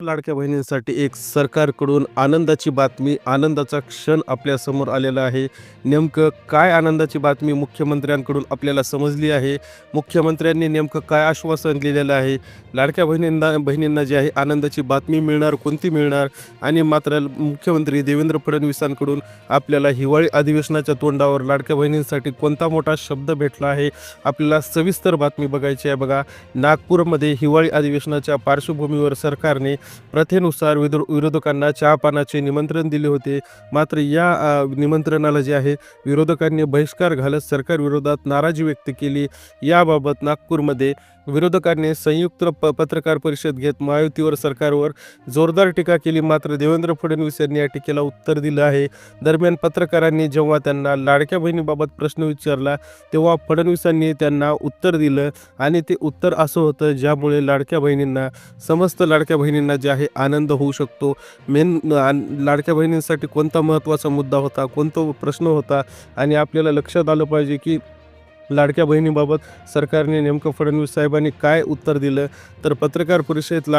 लाडक्या बहिणींसाठी एक सरकारकडून आनंदाची बातमी, आनंदाचा क्षण आपल्यासमोर आलेला आहे. नेमकं काय आनंदाची बातमी मुख्यमंत्र्यांकडून आपल्याला समजली आहे? मुख्यमंत्र्यांनी नेमकं काय आश्वासन दिलेलं आहे? लाडक्या बहिणींना जी आहे आनंदाची बातमी मिळणार, कोणती मिळणार? आणि मात्र मुख्यमंत्री देवेंद्र फडणवीसांकडून आपल्याला हिवाळी अधिवेशनाच्या तोंडावर लाडक्या बहिणींसाठी कोणता मोठा शब्द भेटला आहे? आपल्याला सविस्तर बातमी बघायची आहे. बघा, नागपूरमध्ये हिवाळी अधिवेशनाच्या पार्श्वभूमीवर सरकारने प्रथेनुसार विरोधकांना चहापानाचे निमंत्रण दिले होते. मात्र या निमंत्रणाला जे आहे विरोधकांनी बहिष्कार घालत सरकारविरोधात नाराजी व्यक्त केली. याबाबत नागपूरमध्ये विरोधकांनी संयुक्त पत्रकार परिषद घेत महायुतीवर सरकारवर जोरदार टीका केली. मात्र देवेंद्र फडणवीस यांनी या टीकेला उत्तर दिलं आहे. दरम्यान पत्रकारांनी जेव्हा त्यांना लाडक्या बहिणीबाबत प्रश्न विचारला तेव्हा फडणवीसांनी त्यांना उत्तर दिलं आणि ते उत्तर असं होतं ज्यामुळे समस्त लाडक्या बहिणींना जे आहे आनंद होऊ शकतो. लाडक्या बहिणींसाठी कोणता महत्त्वाचा मुद्दा होता, कोणता प्रश्न होता आणि आपल्याला लक्षात आलं पाहिजे की लाडक्या बहिणीबाबत सरकारने नेमकं फडणवीस साहेबांनी काय उत्तर दिलं. तर पत्रकार परिषदेत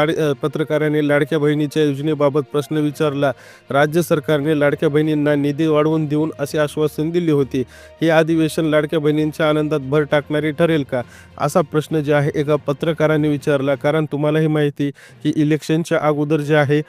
पत्रकारांनी लाडक्या बहिणीच्या योजनेबाबत प्रश्न विचारला. राज्य सरकारने लाडक्या बहिणींना निधी वाढवून देऊन असे आश्वासन दिले होते. हे अधिवेशन लाडक्या बहिणींच्या आनंदात भर टाकणारे ठरेल का, असा प्रश्न जे आहे एका पत्रकाराने विचारला. कारण तुम्हालाही माहिती की इलेक्शनच्या अगोदर जे आहे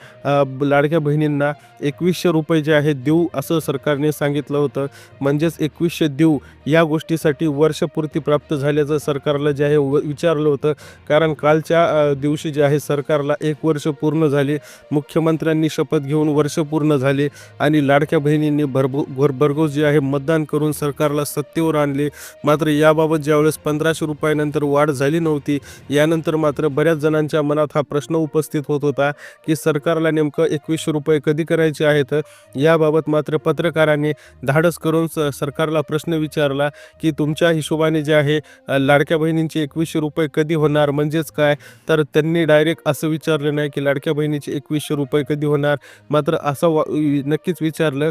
लाडक्या बहिणींना 2100 रुपये जे आहे देऊ असं सरकारने सांगितलं होतं. म्हणजेच 2100 देऊ या गोष्टीसाठी वर्षपूर्ती प्राप्त झाल्याचं सरकारला जे आहे विचारलं होतं. कारण कालच्या दिवशी जे आहे सरकारला 1 वर्ष पूर्ण झाले. मुख्यमंत्र्यांनी शपथ घेऊन वर्ष पूर्ण झाले आणि लाडक्या बहिणींनी भरघोस जे आहे मतदान करून सरकारला सत्तेवर आणले. मात्र याबाबत ज्यावेळेस 1500 रुपयानंतर वाढ झाली नव्हती, यानंतर मात्र बऱ्याच जणांच्या मनात हा प्रश्न उपस्थित होत होता की सरकारला नेमकं 2100 रुपये कधी करायचे आहेत. याबाबत मात्र पत्रकारांनी धाडस करून सरकारला प्रश्न विचारला की तुमच्या हिशोबाने जे आहे लाडक्या बहिणींचे 2100 रुपये कधी होणार, म्हणजेच काय. तर त्यांनी डायरेक्ट असं विचारलं नाही की लाडक्या बहिणीचे 2100 रुपये कधी होणार, मात्र असं नक्कीच विचारलं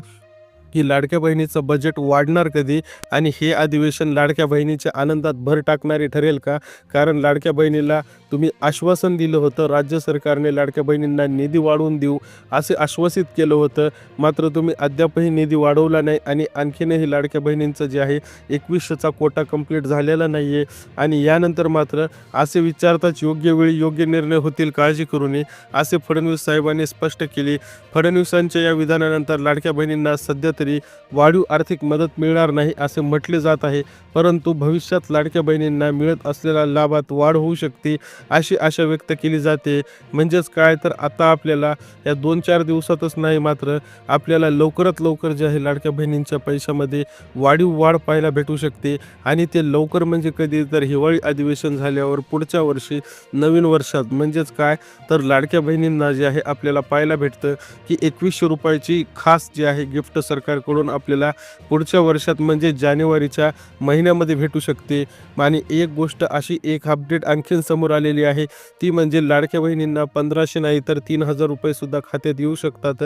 की लाडक्या बहिणीचं बजेट वाढणार कधी आणि हे अधिवेशन लाडक्या बहिणीच्या आनंदात भर टाकणारे ठरेल का. कारण लाडक्या बहिणीला तुम्ही आश्वासन दिलं होतं, राज्य सरकारने लाडक्या बहिणींना निधी वाढवून देऊ असे आश्वासित केलं होतं. मात्र तुम्ही अद्यापही निधी वाढवला नाही आणि आणखीनही लाडक्या बहिणींचं जे आहे 2100चा कोटा कंप्लीट झालेला नाही आहे. आणि यानंतर मात्र असे विचारताच योग्य वेळी योग्य निर्णय होतील, काळजी करू नये, असे फडणवीस साहेबांनी स्पष्ट केले. फडणवीसांच्या या विधानानंतर लाडक्या बहिणींना सध्या तरी वाढीव आर्थिक मदत मिळणार नाही असे म्हटले जात आहे. परंतु भविष्यात लाडक्या बहिणींना मिळत असलेल्या लाभात वाढ होऊ शकते अशी आशा व्यक्त केली जाते. म्हणजेच काय, तर आता आपल्याला या 2-4 दिवसातच नाही, मात्र आपल्याला लवकरात लवकर जे आहे लाडक्या बहिणींच्या पैशामध्ये वाढीव वाढ पाहायला भेटू शकते. आणि ते लवकर म्हणजे कधी, तर हिवाळी अधिवेशन झाल्यावर पुढच्या वर्षी नवीन वर्षात. म्हणजेच काय, तर लाडक्या बहिणींना जे आहे आपल्याला पाहायला भेटतं की 2100 रुपयाची खास जी आहे गिफ्ट सरकारकडून आपल्याला पुढच्या वर्षात म्हणजे जानेवारीच्या महिन्यामध्ये भेटू शकते. आणि एक गोष्ट अशी, एक अपडेट आणखीन समोर आलेली आहे, ती म्हणजे लाडक्या बहिणींना 1500 नाही तर 3000 रुपये सुद्धा खात्यात येऊ शकतात.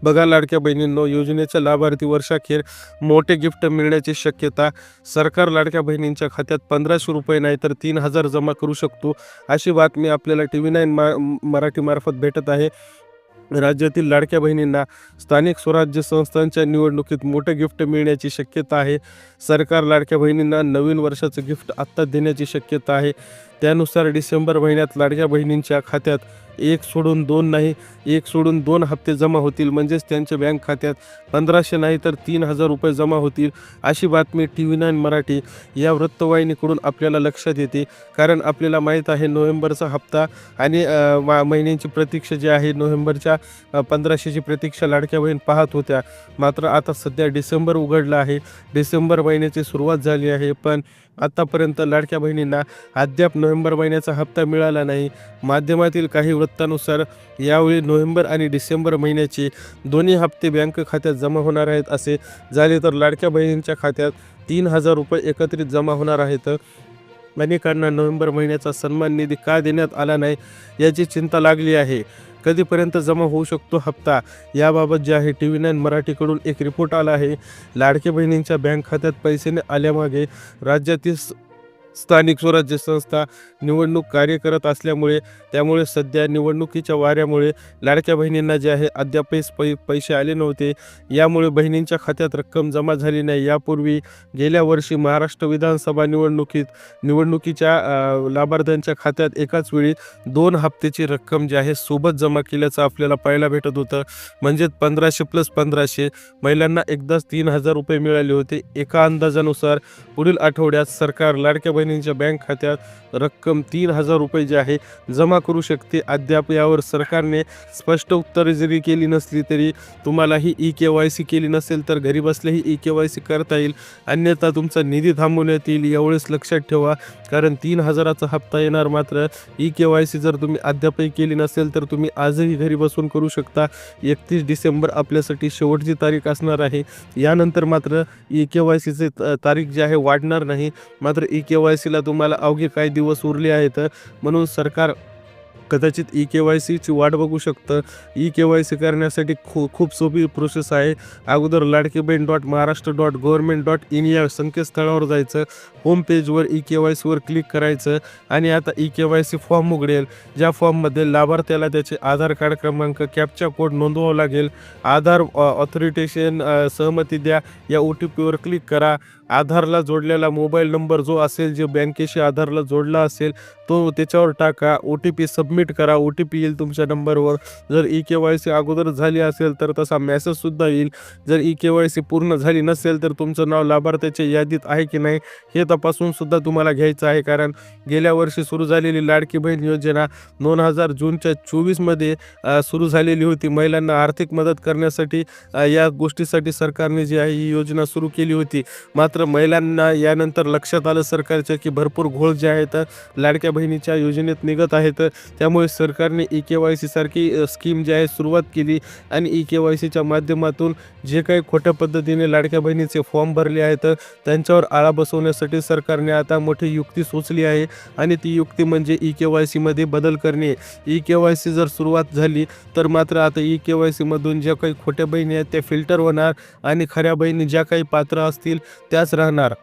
बघा लाडक्या बहिणींनो, योजनेच्या लाभार्थी वर्षाखेर मोठे गिफ्ट मिळण्याची शक्यता. सरकार लाडक्या बहिणींच्या खात्यात 1500 रुपये नाही तर 3000 जमा करू शकतो अशी बातमी आपल्याला TV9 मराठी मार्फत भेटत आहे. राज्यातील लाडक्या बहिणींना स्थानिक स्वराज्य संस्थांच्या निवडणुकीत मोठं गिफ्ट मिळण्याची शक्यता आहे. सरकार लाडक्या बहिणींना नवीन वर्षाचं गिफ्ट आत्ता देण्याची शक्यता आहे. त्यानुसार डिसेंबर महिन्यात लाडक्या बहिणींच्या खात्यात 1 सोडून 2 नाही, 1 सोडून 2 हप्ते जमा होतील. म्हणजेच त्यांच्या बँक खात्यात 1500 नाही तर 3000 रुपये जमा होतील अशी बातमी TV9 मराठी या वृत्तवाहिनीकडून आपल्याला लक्षात येते. कारण आपल्याला माहीत आहे नोव्हेंबरचा हप्ता आणि महिन्यांची प्रतीक्षा जी आहे, नोव्हेंबरच्या 1500ची प्रतीक्षा लाडक्या बहीण पाहत होत्या. मात्र आता सध्या डिसेंबर उघडला आहे, डिसेंबर महिन्याची सुरुवात झाली आहे, पण आतापर्यंत लाडक्या बहिणींना अद्याप नोव्हेंबर महिन्याचा हप्ता मिळाला नाही. माध्यमातील काही वृत्तानुसार यावेळी नोव्हेंबर आणि डिसेंबर महिन्याचे दोन्ही हप्ते बँक खात्यात जमा होणार आहेत. असे झाले तर लाडक्या बहिणींच्या खात्यात 3000 रुपये एकत्रित जमा होणार आहेत. अनेकांना नोव्हेंबर महिन्याचा सन्मान निधी का देण्यात आला नाही याची चिंता लागली आहे. कधीपर्यंत जमा होऊ शकतो हप्ता, याबाबत जे आहे TV9 मराठीकडून एक रिपोर्ट आला आहे. लाडक्या बहिणींच्या बँक खात्यात पैसे आल्यामागे राज्यातील स्थानिक स्वराज्य संस्था निवडणूक कार्य करत असल्यामुळे त्यामुळे सध्या निवडणुकीच्या वाऱ्यामुळे लाडक्या बहिणींना जे आहे अद्याप पैसे आले नव्हते. यामुळे बहिणींच्या खात्यात रक्कम जमा झाली नाही. यापूर्वी गेल्या वर्षी महाराष्ट्र विधानसभा निवडणुकीच्या लाभार्थ्यांच्या खात्यात एकाच वेळी 2 हप्त्याची रक्कम जी आहे सोबत जमा केल्याचं आपल्याला पाहायला भेटत होतं. म्हणजेच 1500 + 1500 महिलांना एकदाच 3000 रुपये मिळाले होते. एका अंदाजानुसार पुढील आठवड्यात सरकार लाडक्या बहिणींच्या बँक खात्यात रक्कम 3000 रुपये जे आहे जमा करू शकते. अद्याप यावर सरकारने स्पष्ट उत्तरे जरी केली नसली तरी तुम्हाला ही ई-KYC केली नसेल तर घरी बसल्याही ई-KYC करता येईल, अन्यथा तुमचा निधी थांबवण्यात येईल. एवढेच लक्षात ठेवा, कारण 3000चा हप्ता येणार. मात्र ई-KYC जर तुम्ही अद्यापही केली नसेल तर तुम्ही आजही घरी बसून करू शकता. 31 डिसेंबर आपल्यासाठी शेवटची तारीख असणार आहे. यानंतर मात्र ई-KYCची तारीख जी आहे वाढणार नाही. मात्र ई-KYCला तुम्हाला अवघे काही दिवस उरले आहेत, म्हणून सरकार कदाचित ई-KYCची वाट बघू शकतं. ई-KYC करण्यासाठी खूप सोपी प्रोसेस आहे. अगोदर ladkibehen.maharashtra.government.in या संकेतस्थळावर जायचं. होम पेजवर ई-KYCवर क्लिक करायचं आणि आता ई-KYC फॉर्म उघडेल. ज्या फॉर्ममध्ये लाभार्थ्याला त्याचे आधार कार्ड क्रमांक, कॅप्चा कोड नोंदवावा लागेल. आधार ऑथोरिटेशन सहमती द्या या OTPवर क्लिक करा. आधारला जोडलेला मोबाईल नंबर जो असेल, जे बँकेशी आधारला जोडला असेल तो त्याच्यावर टाका. OTP सबमिट करा. OTP येईल तुमच्या नंबरवर. जर ई-KYC अगोदर झाली असेल तर तसा मेसेजसुद्धा येईल. जर ई-KYC पूर्ण झाली नसेल तर तुमचं नाव लाभार्थ्याच्या यादीत आहे की नाही हे तपासून सुद्धा तुम्हाला घ्यायचं आहे. कारण गेल्या वर्षी सुरू झालेली लाडकी बहीण योजना 2000 जूनच्या 24मध्ये सुरू झालेली होती. महिलांना आर्थिक मदत करण्यासाठी या गोष्टीसाठी सरकारने जी आहे ही योजना सुरू केली होती. मात्र महिलांना यानंतर लक्षात आलं सरकारच्या की भरपूर घोळ जे आहेत लाडक्या बहिणीच्या योजनेत निघत आहेत. त्यामुळे सरकारने ई-KYC सारखी स्कीम जी आहे सुरुवात केली आणि ई-KYCच्या माध्यमातून जे काही खोट्या पद्धतीने लाडक्या बहिणीचे फॉर्म भरले आहेत त्यांच्यावर आळा बसवण्यासाठी सरकारने आता मोठी युक्ती सुचली आहे आणि ती युक्ती म्हणजे ई-KYCमध्ये बदल करणे. ई-KYC जर सुरुवात झाली तर मात्र आता ई-KYCमधून ज्या काही खोट्या बहिणी आहेत त्या फिल्टर होणार आणि खऱ्या बहिणी ज्या काही पात्र असतील त्याच राहणार.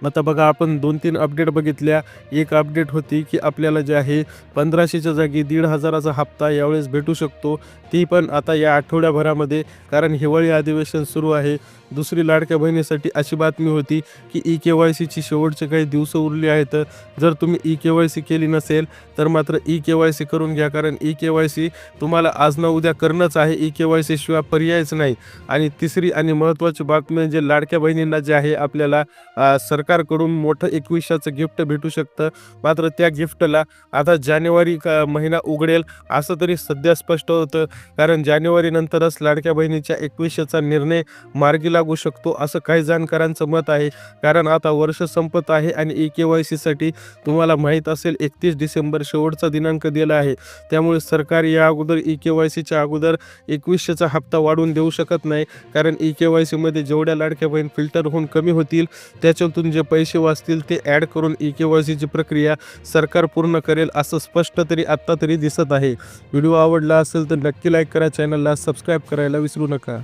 आता बघा, आपण 2-3 अपडेट बघितल्या. एक अपडेट होती की आपल्याला जे आहे 1500च्या जागी 1500चा हप्ता यावेळेस भेटू शकतो. ती पण आता या आठवड्याभरामध्ये, कारण हिवाळी अधिवेशन सुरू आहे. दुसरी लाडक्या बहिणीसाठी अशी बातमी होती की ई-KYCची शेवटचे काही दिवस उरले आहेत. जर तुम्ही ई-KYC केली नसेल तर मात्र ई-KYC करून घ्या, कारण ई-KYC तुम्हाला आज ना उद्या करणंच आहे. ई-KYC शिवाय पर्यायच नाही. आणि तिसरी आणि महत्त्वाची बातमी म्हणजे लाडक्या बहिणींना जे आहे आपल्याला सरकारकडून मोठं 2100चं गिफ्ट भेटू शकतं. मात्र त्या गिफ्टला आता जानेवारी महिना उघडेल असं तरी सध्या स्पष्ट होतं, कारण जानेवारी नंतरच लाडक्या बहिणीच्या 2100चा निर्णय मार्गी लागू शकतो असं काही जाणकारांचं मत आहे. कारण आता वर्ष संपत आहे आणि ई-KYCसाठी तुम्हाला माहीत असेल 31 डिसेंबर शेवटचा दिनांक दिला आहे. त्यामुळे सरकार या अगोदर ई-KYCच्या अगोदर 2100चा हप्ता वाढवून देऊ शकत नाही, कारण ई-KYCमध्ये जेवढ्या लाडक्या बहीण फिल्टर होऊन कमी होतील त्याच्यातून जे पैसे वाचतील ते ॲड करून ई-KYCची प्रक्रिया सरकार पूर्ण करेल असं स्पष्ट तरी आत्ता तरी दिसत आहे. व्हिडिओ आवडला असेल तर नक्की लाईक करा, चॅनलला सबस्क्राईब करायला विसरू नका.